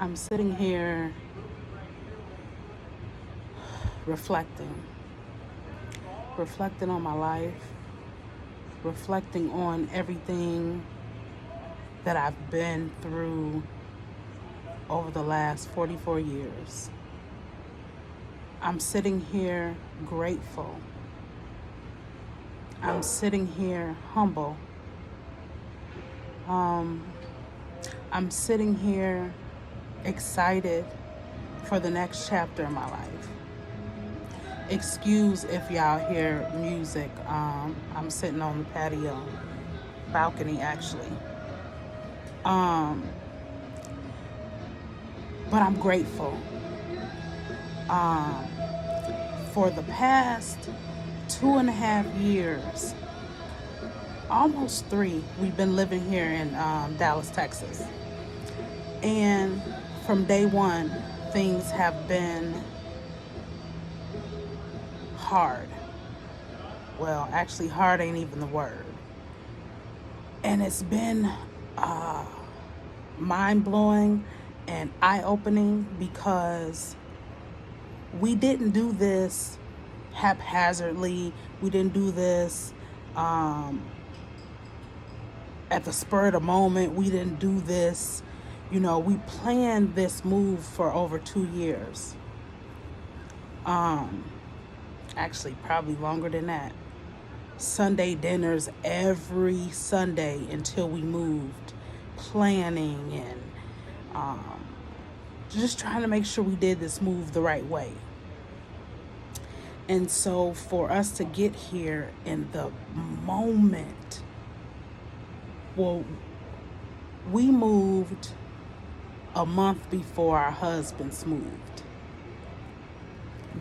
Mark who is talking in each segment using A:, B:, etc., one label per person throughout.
A: I'm sitting here reflecting, reflecting on my life, reflecting on everything that I've been through over the last 44 years. I'm sitting here grateful. I'm sitting here humble. I'm sitting here excited for the next chapter of my life. Excuse if y'all hear music. I'm sitting on the patio, balcony actually. But I'm grateful. For the past 2.5 years, almost 3, we've been living here in Dallas, Texas. And from day one, things have been hard. Well, actually, hard ain't even the word. And it's been mind-blowing and eye-opening because we didn't do this haphazardly. We didn't do this at the spur of the moment. We didn't do this. We planned this move for over 2 years. Actually, probably longer than that. Sunday dinners every Sunday until we moved. Planning and just trying to make sure we did this move the right way. And so for us to get here in the moment, well, we moved a month before our husbands moved.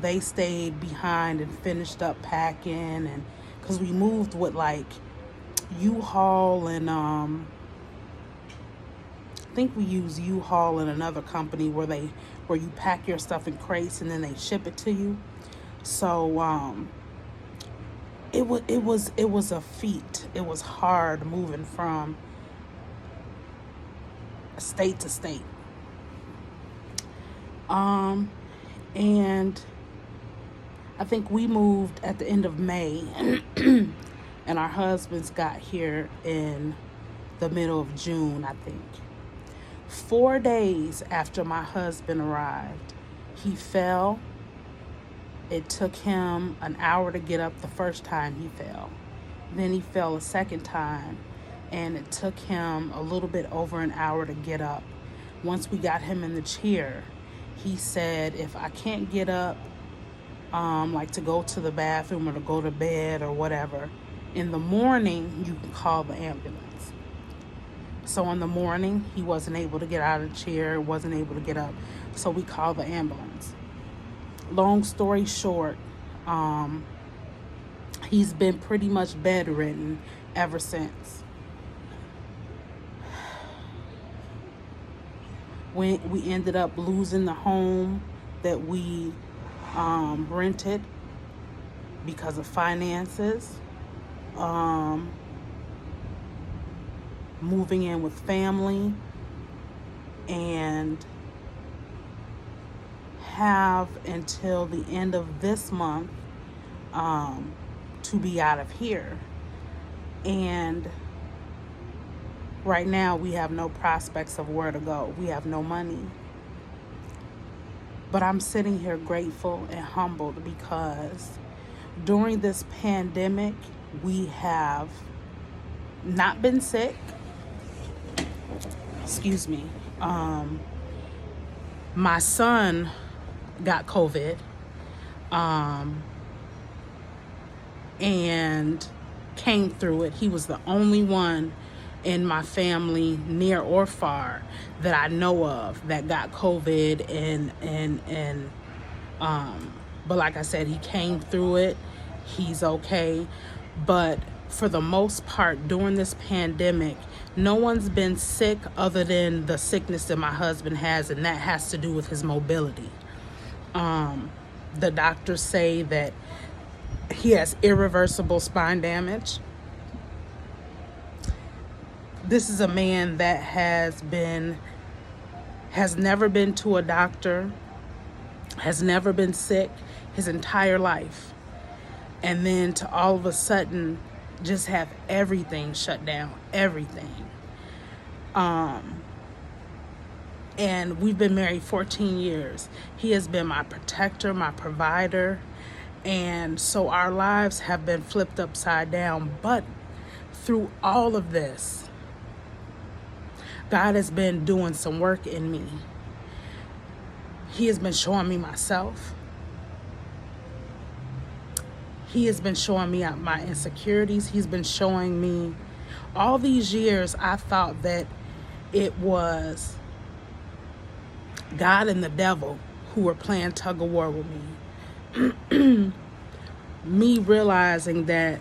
A: They stayed behind and finished up packing, and because we moved with like U-Haul and I think we use U-Haul and another company where you pack your stuff in crates and then they ship it to you. So it was a feat. It was hard moving from state to state. And I think we moved at the end of May and our husbands got here in the middle of June, I think. 4 days after my husband arrived, he fell. It took him an hour to get up the first time he fell. Then he fell a second time, and it took him a little bit over an hour to get up. Once we got him in the chair, he said, if I can't get up, like to go to the bathroom or to go to bed or whatever, in the morning, you can call the ambulance. So in the morning, he wasn't able to get out of the chair, wasn't able to get up. So we called the ambulance. Long story short, he's been pretty much bedridden ever since. We ended up losing the home that we rented because of finances. Moving in with family, and have until the end of this month to be out of here. And right now we have no prospects of where to go. We have no money. But I'm sitting here grateful and humbled because during this pandemic, we have not been sick. Excuse me. My son got COVID. And came through it. He was the only one in my family, near or far, that I know of that got COVID, and but like I said, he came through it. He's okay. But for the most part, during this pandemic, no one's been sick other than the sickness that my husband has, and that has to do with his mobility. The doctors say that he has irreversible spine damage. This is a man that has been has never been to a doctor, has never been sick his entire life. And then to all of a sudden just have everything shut down, everything. And we've been married 14 years. He has been my protector, my provider. And so our lives have been flipped upside down. But through all of this, God has been doing some work in me. He has been showing me myself. He has been showing me my insecurities. He's been showing me all these years I thought that it was God and the devil who were playing tug of war with me. Me realizing that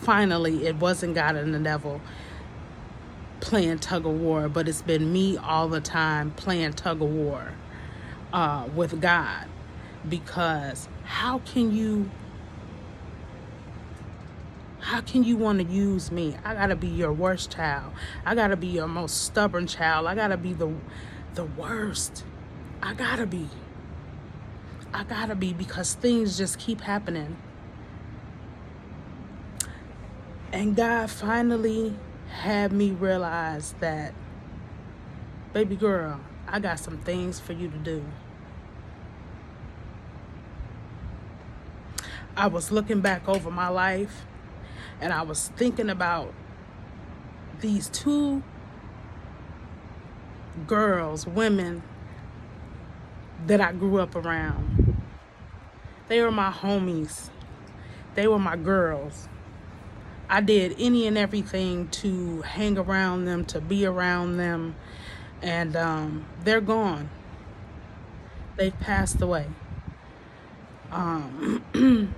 A: finally it wasn't God and the devil playing tug of war, but it's been me all the time playing tug of war with God. Because how can you want to use me? I gotta be your worst child. I gotta be your most stubborn child. I gotta be the worst. I gotta be because things just keep happening. And God finally had me realize that, baby girl, I got some things for you to do. I was looking back over my life and I was thinking about these two girls, women that I grew up around. They were my homies. They were my girls. I did any and everything to hang around them, to be around them. And they're gone. They've passed away. And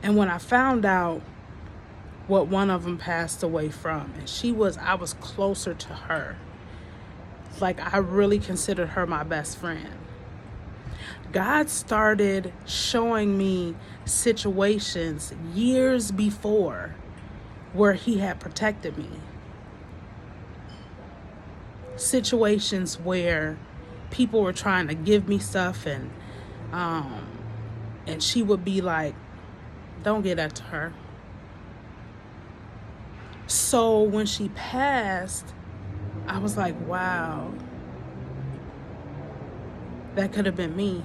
A: when I found out what one of them passed away from, and I was closer to her. Like, I really considered her my best friend. God started showing me situations years before where he had protected me. Situations where people were trying to give me stuff and she would be like, don't get that to her. So when she passed, I was like, wow, that could have been me.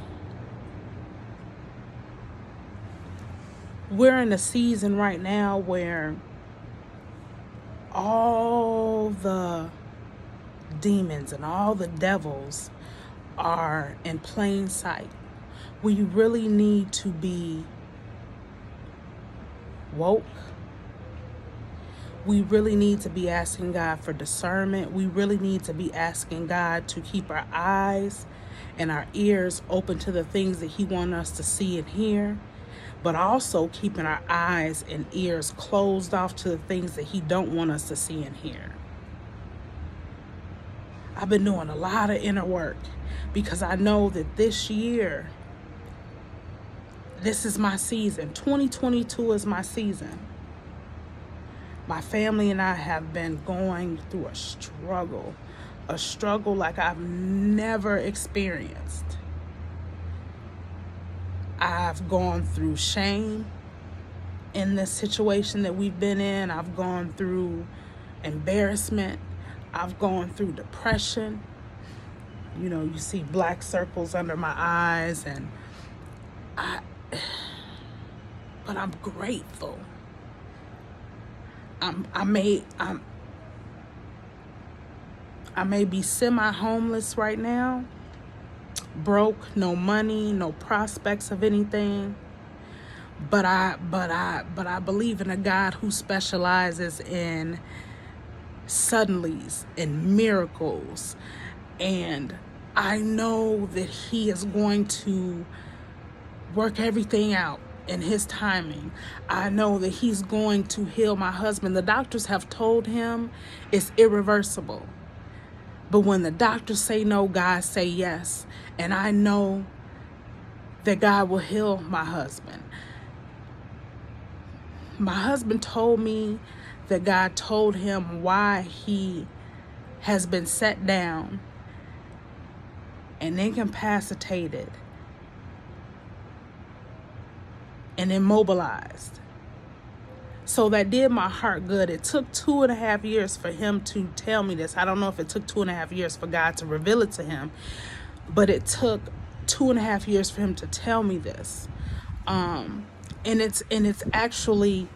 A: We're in a season right now where all the demons and all the devils are in plain sight. We really need to be woke. We really need to be asking God for discernment. We really need to be asking God to keep our eyes and our ears open to the things that he wants us to see and hear, but also keeping our eyes and ears closed off to the things that he don't want us to see and hear. I've been doing a lot of inner work because I know that this year, this is my season. 2022 is my season. My family and I have been going through a struggle like I've never experienced. I've gone through shame in this situation that we've been in. I've gone through embarrassment. I've gone through depression. You know, you see black circles under my eyes, but I'm grateful. I may be semi-homeless right now, broke, no money, no prospects of anything, but I believe in a God who specializes in suddenlies and miracles, and I know that he is going to work everything out in his timing. I know that he's going to heal my husband. The doctors have told him it's irreversible. But when the doctors say no, God say yes. And I know that God will heal my husband. My husband told me that God told him why he has been set down and incapacitated and immobilized. So that did my heart good. It took 2.5 years for him to tell me this. I don't know if it took 2.5 years for God to reveal it to him, but it took 2.5 years for him to tell me this. And it's actually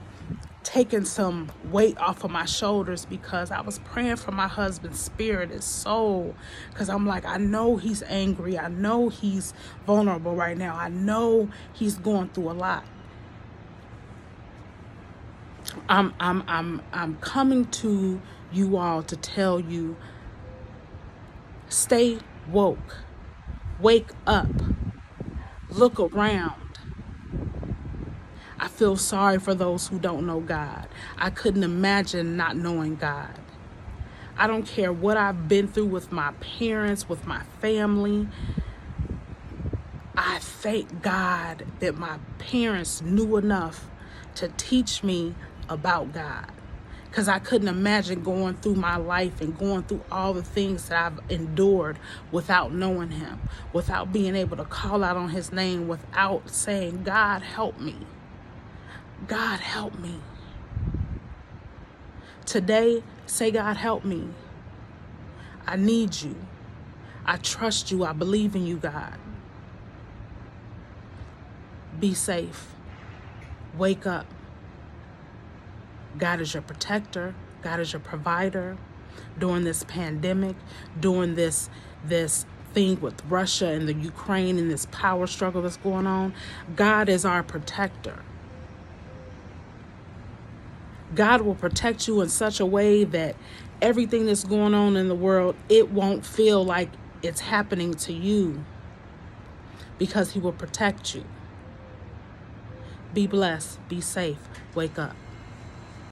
A: taken some weight off of my shoulders, because I was praying for my husband's spirit, his soul, because I'm like, I know he's angry. I know he's vulnerable right now. I know he's going through a lot. I'm coming to you all to tell you, stay woke, wake up, look around. I feel sorry for those who don't know God. I couldn't imagine not knowing God. I don't care what I've been through with my parents, with my family. I thank God that my parents knew enough to teach me about God, because I couldn't imagine going through my life and going through all the things that I've endured without knowing him, without being able to call out on his name, without saying, God, help me. God, help me. Today, say, God, help me. I need you. I trust you. I believe in you, God. Be safe. Wake up. God is your protector. God is your provider. During this pandemic, during this thing with Russia and the Ukraine and this power struggle that's going on, God is our protector. God will protect you in such a way that everything that's going on in the world, it won't feel like it's happening to you, because he will protect you. Be blessed. Be safe. Wake up.